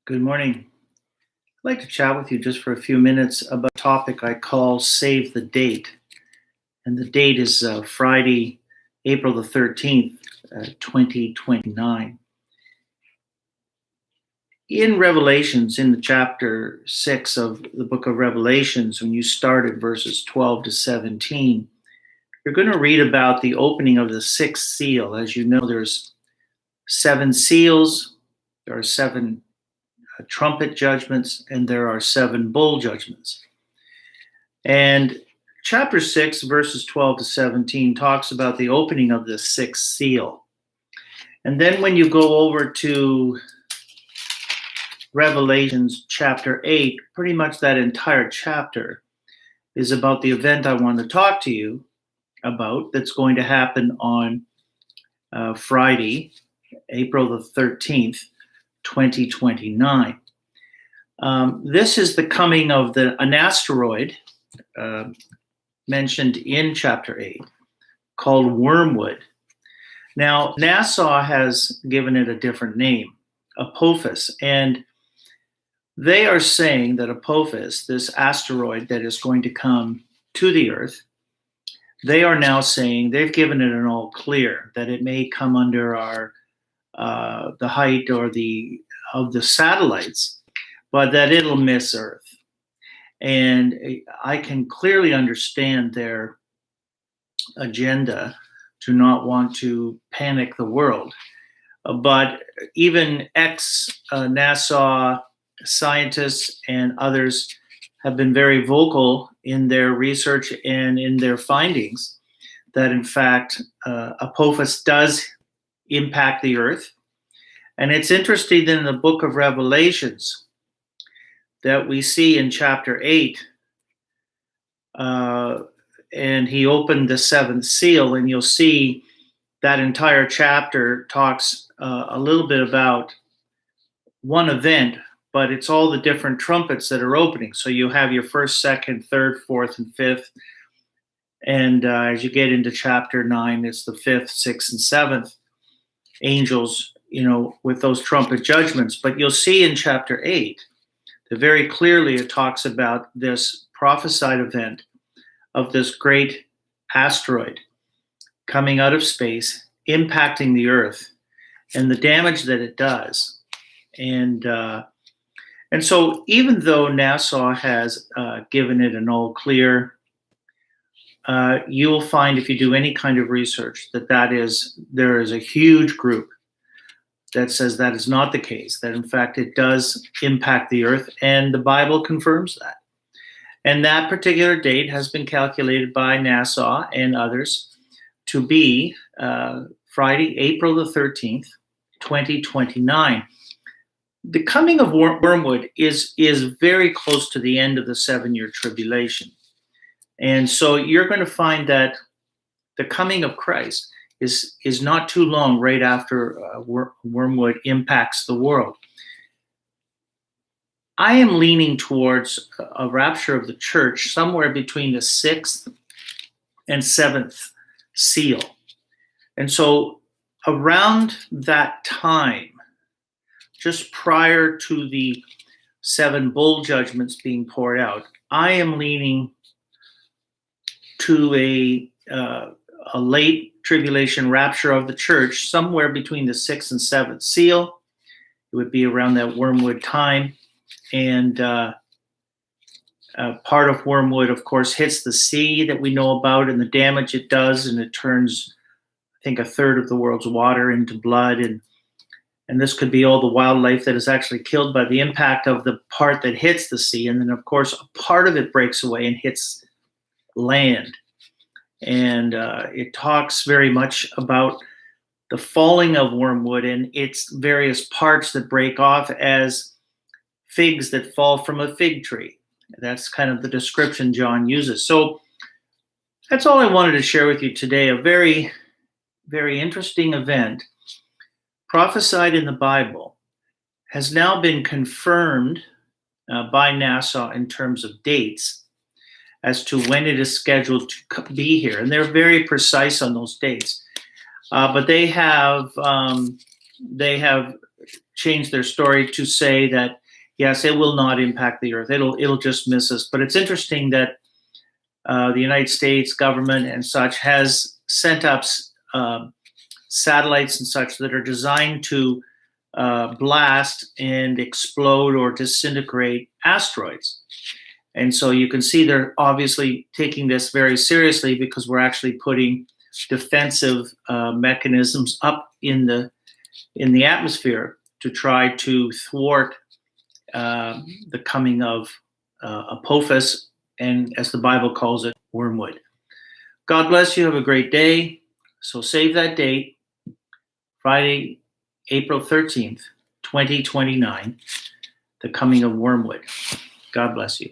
Good morning. I'd like to chat with you just for a few minutes about a topic I call Save the Date. And the date is Friday, April the 13th, 2029. In Revelations, in the chapter 6 of the book of Revelations, when you start at verses 12 to 17, you're going to read about the opening of the sixth seal. As you know, there's 7 seals, there are 7 trumpet judgments, and there are 7 bowl judgments. And chapter 6, verses 12 to 17 talks about the opening of the sixth seal. And then when you go over to Revelations chapter 8, pretty much that entire chapter is about the event I want to talk to you about that's going to happen on Friday, April the 13th, 2029. This is the coming of an asteroid mentioned in chapter 8 called Wormwood. Now, NASA has given it a different name, Apophis, and they are saying that Apophis, this asteroid that is going to come to the Earth, they are now saying they've given it an all clear that it may come under our the height or of the satellites, but that it'll miss Earth. And I can clearly understand their agenda to not want to panic the world. But even ex-NASA scientists and others have been very vocal in their research and in their findings that, in fact, Apophis does impact the Earth. And it's interesting that in the book of Revelations that we see in chapter 8, and he opened the 7th seal, and you'll see that entire chapter talks a little bit about one event, but it's all the different trumpets that are opening. So you have your first, second, third, fourth, and fifth. And as you get into chapter 9, it's the 5th, 6th, and 7th angels, with those trumpet judgments. But you'll see in chapter 8 that very clearly it talks about this prophesied event of this great asteroid coming out of space, impacting the Earth, and the damage that it does. And so even though NASA has given it an all clear, you will find if you do any kind of research that there is a huge group that says that is not the case, that in fact it does impact the Earth, and the Bible confirms that. And that particular date has been calculated by NASA and others to be Friday, April the 13th, 2029. The coming of Wormwood is very close to the end of the 7-year tribulation. And so you're going to find that the coming of Christ is not too long right after Wormwood impacts the world. I am leaning towards a rapture of the church somewhere between the 6th and 7th seal. And so around that time, just prior to the 7 bowl judgments being poured out, I am leaning to a late tribulation rapture of the church somewhere between the 6th and 7th seal. It would be around that Wormwood time. And part of Wormwood, of course, hits the sea that we know about and the damage it does, and it turns, I think, 1/3 of the world's water into blood. And this could be all the wildlife that is actually killed by the impact of the part that hits the sea. And then, of course, a part of it breaks away and hits land. And it talks very much about the falling of Wormwood and its various parts that break off as figs that fall from a fig tree. That's kind of the description John uses. So that's all I wanted to share with you today. A very, very interesting event prophesied in the Bible has now been confirmed by NASA in terms of dates as to when it is scheduled to be here. And they're very precise on those dates. But they have changed their story to say that yes, it will not impact the Earth. It'll just miss us. But it's interesting that the United States government and such has sent up satellites and such that are designed to blast and explode or disintegrate asteroids. And so you can see they're obviously taking this very seriously, because we're actually putting defensive mechanisms up in the atmosphere to try to thwart the coming of Apophis, and as the Bible calls it, wormwood. God bless you. Have a great day. So save that date, Friday, April 13th, 2029, the coming of wormwood. God bless you.